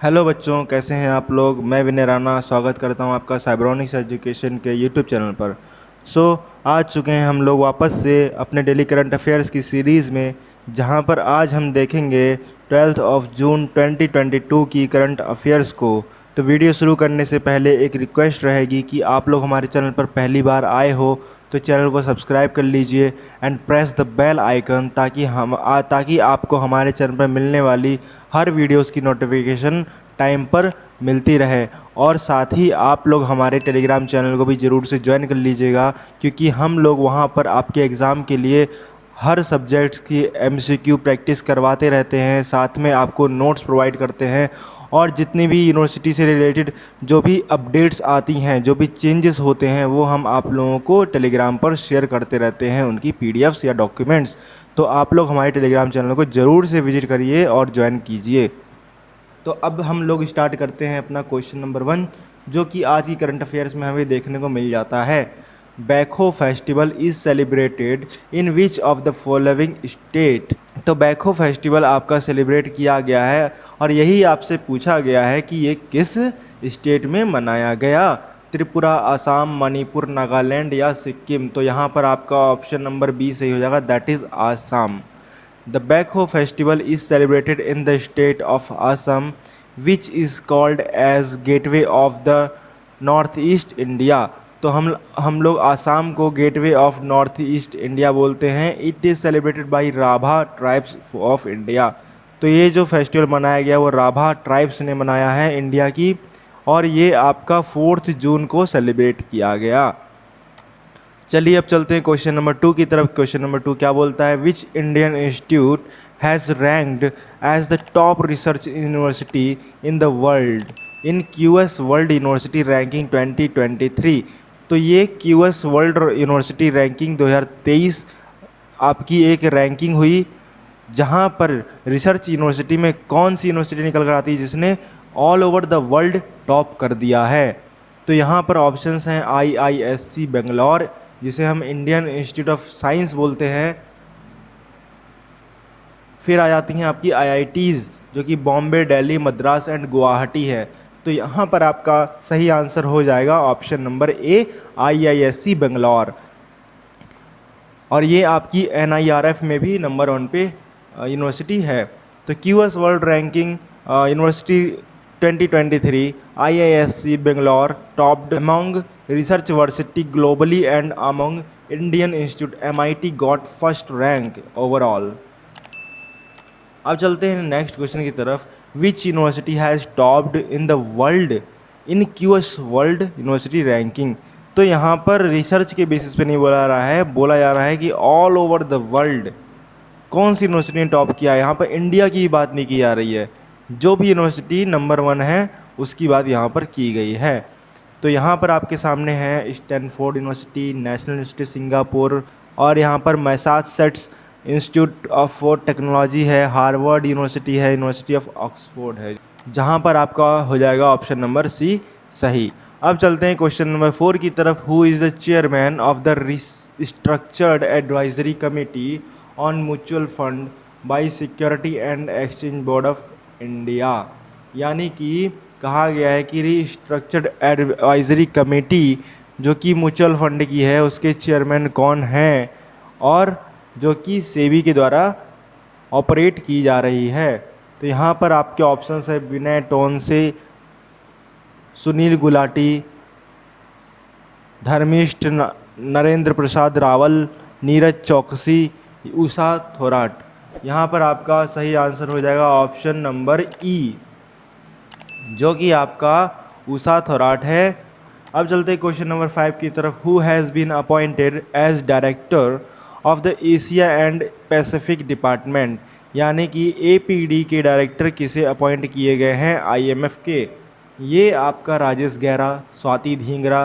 Hello बच्चों, कैसे हैं आप लोग। मैं विनय राणा स्वागत करता हूं आपका साइब्रोनिक्स एजुकेशन के यूट्यूब चैनल पर। आ चुके हैं हम लोग वापस से अपने डेली करंट अफेयर्स की सीरीज़ में, जहां पर आज हम देखेंगे 12 जून 2022 की करंट अफेयर्स को। तो वीडियो शुरू करने से पहले एक रिक्वेस्ट रहेगी कि आप लोग हमारे चैनल पर पहली बार आए हो तो चैनल को सब्सक्राइब कर लीजिए and press the bell icon, ताकि आपको हमारे चैनल पर मिलने वाली हर वीडियोस की नोटिफिकेशन टाइम पर मिलती रहे। और साथ ही आप लोग हमारे टेलीग्राम चैनल को भी ज़रूर से ज्वाइन कर लीजिएगा, क्योंकि हम लोग वहाँ पर आपके एग्ज़ाम के लिए हर सब्जेक्ट्स की एमसीक्यू प्रैक्टिस करवाते रहते हैं, साथ में आपको नोट्स प्रोवाइड करते हैं। और जितनी भी यूनिवर्सिटी से रिलेटेड जो भी अपडेट्स आती हैं, जो भी चेंजेस होते हैं, वो हम आप लोगों को टेलीग्राम पर शेयर करते रहते हैं, उनकी पीडीएफ्स या डॉक्यूमेंट्स। तो आप लोग हमारे टेलीग्राम चैनल को ज़रूर से विजिट करिए और ज्वाइन कीजिए। तो अब हम लोग स्टार्ट करते हैं अपना क्वेश्चन नंबर 1, जो कि आज की करंट अफेयर्स में हमें देखने को मिल जाता है। Backhoe festival is celebrated in which of the following state. तो बैकहो फेस्टिवल आपका सेलिब्रेट किया गया है और यही आपसे पूछा गया है कि ये किस स्टेट में मनाया गया। त्रिपुरा, असम, मणिपुर, नागालैंड या सिक्किम। तो यहाँ पर आपका ऑप्शन नंबर बी सही हो जाएगा, that is Assam. The Backhoe festival is celebrated in the state of Assam, which is called as Gateway of the Northeast India। तो हम लोग आसाम को gateway of north east India बोलते हैं। It is celebrated by Rabha tribes of India. तो ये जो festival मनाया गया वो राभा ट्राइब्स ने मनाया है इंडिया की, और ये आपका 4 जून को सेलिब्रेट किया गया। चलिए अब चलते हैं क्वेश्चन नंबर 2 की तरफ। क्वेश्चन नंबर 2 क्या बोलता है, which Indian institute has ranked as the top research university in the world in QS world university ranking 2023। तो ये क्यूएस वर्ल्ड यूनिवर्सिटी रैंकिंग 2023 आपकी एक रैंकिंग हुई, जहाँ पर रिसर्च यूनिवर्सिटी में कौन सी यूनिवर्सिटी निकल कर आती है जिसने all over the world top कर दिया है। तो यहाँ पर ऑप्शंस हैं IISc बेंगलोर, जिसे हम इंडियन इंस्टीट्यूट ऑफ साइंस बोलते हैं। फिर आ जाती हैं आपकी IITs, जो कि बॉम्बे, दिल्ली, मद्रास एंड गुवाहाटी है। तो यहाँ पर आपका सही आंसर हो जाएगा option number A, IISc Bangalore. और ये आपकी NIRF में भी नंबर 1 पे यूनिवर्सिटी है। तो QS world ranking university 2023, IISc Bangalore topped among research university globally and among Indian institute MIT got first rank overall। अब चलते हैं नेक्स्ट क्वेश्चन की तरफ। Which university has topped in the world in QS world university ranking. तो यहाँ पर research के basis पे नहीं बोला रहा है, बोला जा रहा है कि ऑल ओवर द वर्ल्ड कौन सी यूनिवर्सिटी ने टॉप किया है। यहाँ पर इंडिया की बात नहीं की जा रही है, जो भी यूनिवर्सिटी नंबर 1 है उसकी बात यहाँ पर की गई है। तो यहाँ पर आपके सामने है Stanford university, national institute Singapore, और यहाँ पर मैसाचुसेट्स इंस्टीट्यूट ऑफ टेक्नोलॉजी है, हार्वर्ड यूनिवर्सिटी है, यूनिवर्सिटी ऑफ ऑक्सफोर्ड है, जहाँ पर आपका हो जाएगा ऑप्शन नंबर सी सही। अब चलते हैं क्वेश्चन नंबर 4 की तरफ। Who is the chairman of the structured advisory committee on mutual fund bye security and exchange board of India. यानी कि कहा गया है कि रिस्ट्रक्चर्ड एडवाइजरी कमेटी जो कि म्यूचुअल फंड की है, उसके चेयरमैन कौन हैं और जो कि सेबी के द्वारा ऑपरेट की जा रही है। तो यहाँ पर आपके ऑप्शंस है विनय टोनसे, सुनील गुलाटी, धर्मिष्ठ नरेंद्र प्रसाद रावल, नीरज चौकसी, उषा थोराट। यहाँ पर आपका सही आंसर हो जाएगा ऑप्शन नंबर ई, जो कि आपका उषा थोराट है। अब चलते हैं क्वेश्चन नंबर 5 की तरफ। Who has been appointed as director of the Asia and Pacific department. यानी कि APD के डायरेक्टर किसे अपॉइंट किए गए हैं IMF के। ये आपका राजेश गहरा, स्वाति धींगरा,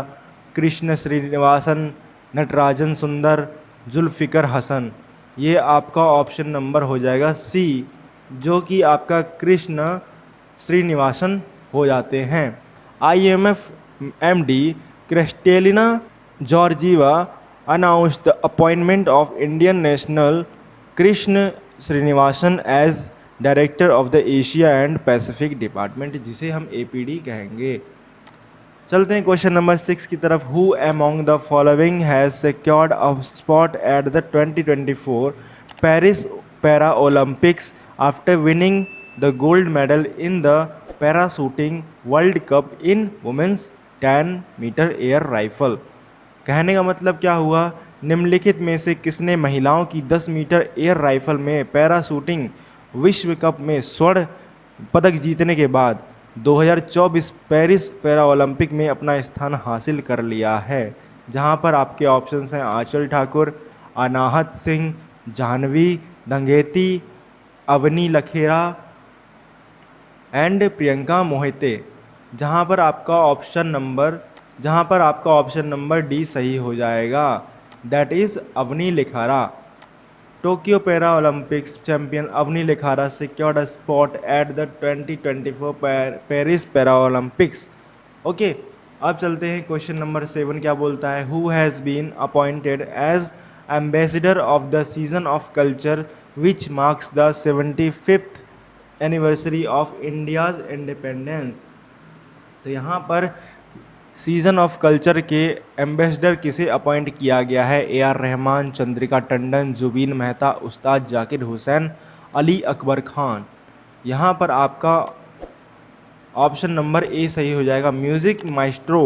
कृष्ण श्रीनिवासन, नटराजन सुंदर, जुल्फ़िकर हसन। ये आपका ऑप्शन नंबर हो जाएगा सी, जो कि आपका कृष्ण श्रीनिवासन हो जाते हैं। IMF MD Kristalina Georgieva announced the appointment of Indian national Krishna Srinivasan as director of the Asia and Pacific department, जिसे हम APD कहेंगे। चलते हैं क्वेश्चन नंबर 6 की तरफ। Who among the following has secured a spot at the 2024 Paris para Olympics after winning the gold medal in the para shooting world cup in women's 10 metre air rifle. कहने का मतलब क्या हुआ, निम्नलिखित में से किसने महिलाओं की 10 मीटर एयर राइफल में पैराशूटिंग विश्व कप में स्वर्ण पदक जीतने के बाद 2024 पेरिस पैरा ओलंपिक में अपना स्थान हासिल कर लिया है। जहां पर आपके ऑप्शंस हैं आंचल ठाकुर, अनाहत सिंह, जाह्नवी दंगेती, अवनी लखेरा एंड प्रियंका मोहिते। जहां पर आपका ऑप्शन नंबर डी सही हो जाएगा, that is Avani Lekhara. Tokyo para Olympics champion Avani Lekhara secured a spot at the 2024 Paris para Olympics. Okay, अब चलते हैं क्वेश्चन नंबर 7 क्या बोलता है। Who has been appointed as ambassador of the season of culture which marks the 75th anniversary of India's independence. तो यहाँ पर season off culture के एम्बेसडर किसे अपॉइंट किया गया है। AR रहमान, चंद्रिका टंडन, जुबीन मेहता, उस्ताद जाकिर हुसैन, अली अकबर खान। यहाँ पर आपका ऑप्शन नंबर ए सही हो जाएगा। Music maestro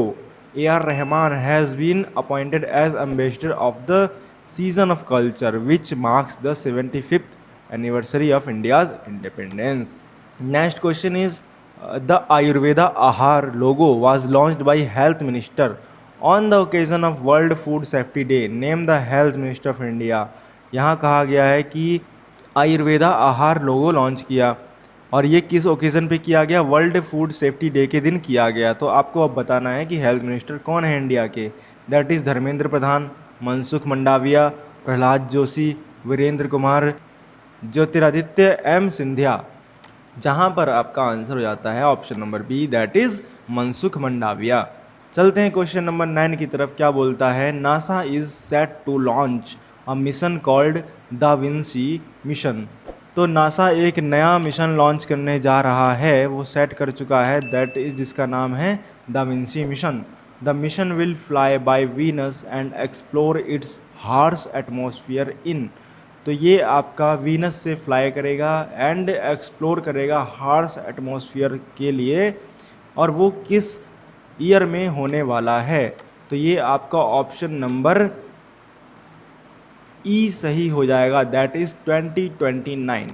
AR Rahman has been appointed as ambassador of the season of culture which marks the 75th anniversary of India's independence. Next question is the Ayurveda Ahar logo was launched by Health Minister on the occasion of World Food Safety Day. Name the Health Minister of India. यहाँ कहा गया है कि आयुर्वेदा आहार लोगो launch किया और ये किस ओकेज़न पे किया गया, वर्ल्ड फूड सेफ्टी डे के दिन किया गया। तो आपको अब बताना है कि हेल्थ मिनिस्टर कौन है इंडिया के। That is Dharmendra Pradhan, Mansukh Mandaviya, Pralhad Joshi, Virendra Kumar, Jyotiraditya M Scindia. जहां पर आपका आंसर हो जाता है option number B, that is Mansukh Mandaviya. चलते हैं क्वेश्चन नंबर 9 की तरफ। क्या बोलता है। NASA is set to launch a mission called Da Vinci mission. तो नासा एक नया मिशन लॉन्च करने जा रहा है, वो सेट कर चुका है, दैट इज जिसका नाम है दा Vinci mission. The mission will fly by Venus and explore it's harsh atmosphere इन। तो ये आपका वीनस से फ्लाई करेगा एंड एक्सप्लोर करेगा हार्श एटमॉस्फेयर के लिए, और वो किस ईयर में होने वाला है। तो ये आपका ऑप्शन नंबर ई सही हो जाएगा, that is 2029।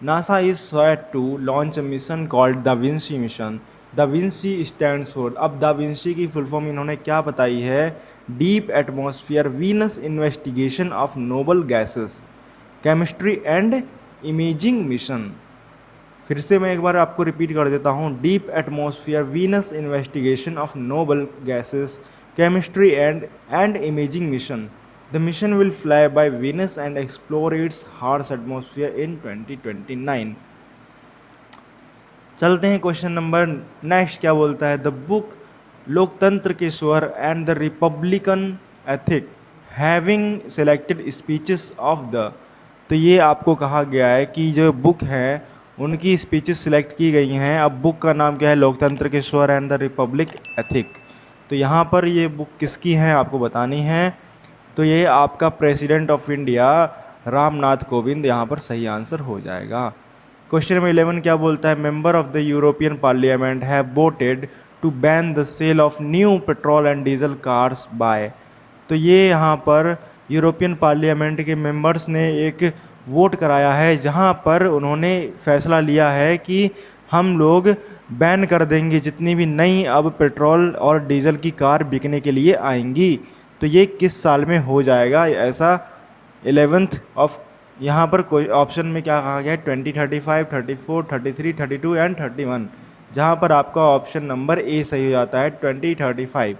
NASA is set to launch a mission called Da Vinci mission. Da Vinci stands for, अब दा विंसी की फुल फॉर्म इन्होंने क्या बताई है, deep atmosphere Venus investigation of noble gases chemistry and imaging mission. फिर से मैं एक बार आपको रिपीट कर देता हूँ, deep atmosphere Venus investigation of noble gases chemistry and imaging mission. The mission will fly by Venus and explore it's harsh atmosphere इन 2029। चलते हैं क्वेश्चन नंबर नेक्स्ट क्या बोलता है। द बुक लोकतंत्र के स्वर and the Republican ethic having selected speeches of the. तो ये आपको कहा गया है कि जो बुक हैं उनकी स्पीचेस सिलेक्ट की गई हैं। अब बुक का नाम क्या है, लोकतंत्र के स्वर एंड द रिपब्लिक एथिक। तो यहाँ पर ये बुक किसकी है आपको बतानी है। तो ये आपका president of India Ramnath Kovind यहाँ पर सही आंसर हो जाएगा। क्वेश्चन नंबर 11 क्या बोलता है। Member of the European parliament have voted to ban the sale of new petrol and diesel cars by. तो ये यहाँ पर यूरोपियन पार्लियामेंट के मेंबर्स ने एक वोट कराया है जहाँ पर उन्होंने फैसला लिया है कि हम लोग बैन कर देंगे जितनी भी नई अब पेट्रोल और डीजल की कार बिकने के लिए आएंगी। तो ये किस साल में हो जाएगा ऐसा 11th ऑफ, यहाँ पर कोई ऑप्शन में क्या कहा गया है 2035, 34, 33, 32 एंड 31। जहाँ पर आपका ऑप्शन नंबर ए सही हो जाता है 2035।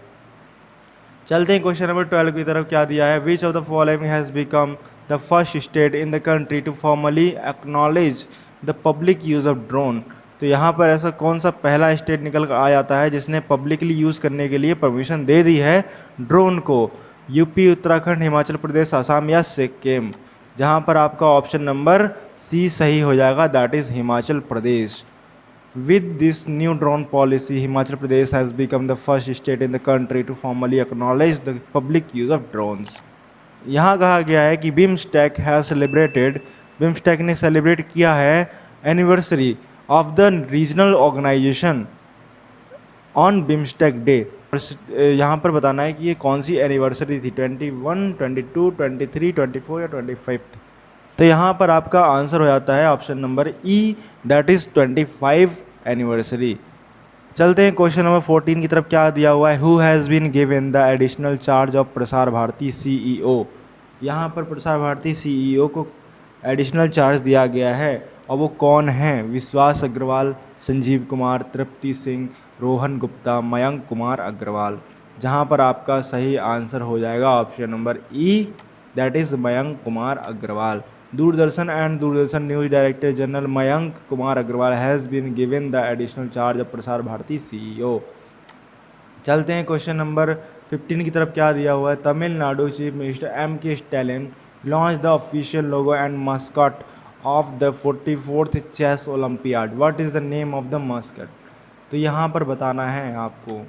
चलते हैं क्वेश्चन नंबर 12 की तरफ। क्या दिया है। Which of the following has become the first state in the country to formally acknowledge the public use of drone. तो यहाँ पर ऐसा कौन सा पहला स्टेट निकल कर आ जाता है जिसने पब्लिकली यूज़ करने के लिए परमिशन दे दी है ड्रोन को। यूपी, उत्तराखंड, हिमाचल प्रदेश, असम या सिक्किम। जहाँ पर आपका ऑप्शन नंबर सी सही हो जाएगा, that is Himachal Pradesh. With this new drone policy, Himachal Pradesh has become the first state in the country to formally acknowledge the public use of drones. यहाँ कहा गया है कि बिम्स्टेक हैज सेलिब्रेटेड, बिम्स्टेक ने celebrate किया है anniversary of the regional organisation on BIMSTEC day. यहाँ पर बताना है कि ये कौन सी एनिवर्सरी थी, 21, 22, 23, 24 या 25। तो यहाँ पर आपका आंसर हो जाता है option number E, that is 25 anniversary. चलते हैं क्वेश्चन नंबर 14 की तरफ। क्या दिया हुआ है, who has been given the additional charge of Prasar Bharati CEO। यहाँ पर प्रसार भारती CEO को एडिशनल चार्ज दिया गया है और वो कौन है, विश्वास अग्रवाल, संजीव कुमार, तृप्ति सिंह, रोहन गुप्ता, मयंक कुमार अग्रवाल। जहाँ पर आपका सही आंसर हो जाएगा option number E, that is Mayank Kumar Agarwal. Doordarshan and Doordarshan news director general Mayank Kumar Agarwal has been given the additional charge of Prasar Bharati CEO। चलते हैं क्वेश्चन नंबर 15 की तरफ। क्या दिया हुआ है, Tamil Nadu chief minister M.K. Stalin launch the official logo and mascot of the 44th chess Olympiad. What is the name of the mascot. तो यहाँ पर बताना है आपको।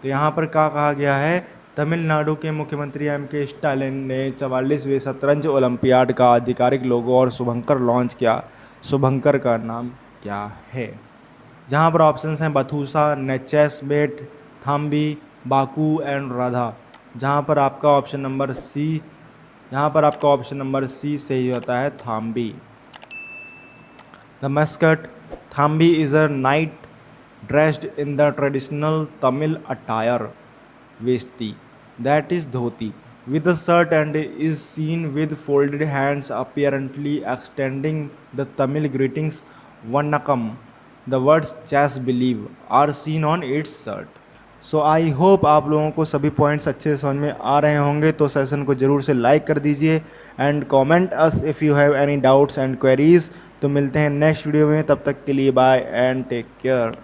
तो यहाँ पर क्या कहा गया है, तमिलनाडु के मुख्यमंत्री M.K. स्टालिन ने 44वें शतरंज ओलंपियाड का आधिकारिक लोगो और शुभंकर लॉन्च किया। शुभंकर का नाम क्या है। जहाँ पर ऑप्शंस हैं बथूसा, नेचेसबेट, थाम्बी, बाकू एंड राधा। जहाँ पर आपका ऑप्शन नंबर सी, यहाँ पर आपका ऑप्शन नंबर सी सही होता है, Thambi. The mascot Thambi is a knight dressed in the traditional Tamil attire vesti, that is dhoti, with a shirt and is seen with folded hands apparently extending the Tamil greetings Vannakam. The words chess believe are seen on its shirt. So I hope आप लोगों को सभी points अच्छे समझ में आ रहे होंगे। तो सेशन को ज़रूर से लाइक कर दीजिए and comment us if you have any doubts and queries. तो मिलते हैं नेक्स्ट वीडियो में, तब तक के लिए बाय एंड टेक केयर।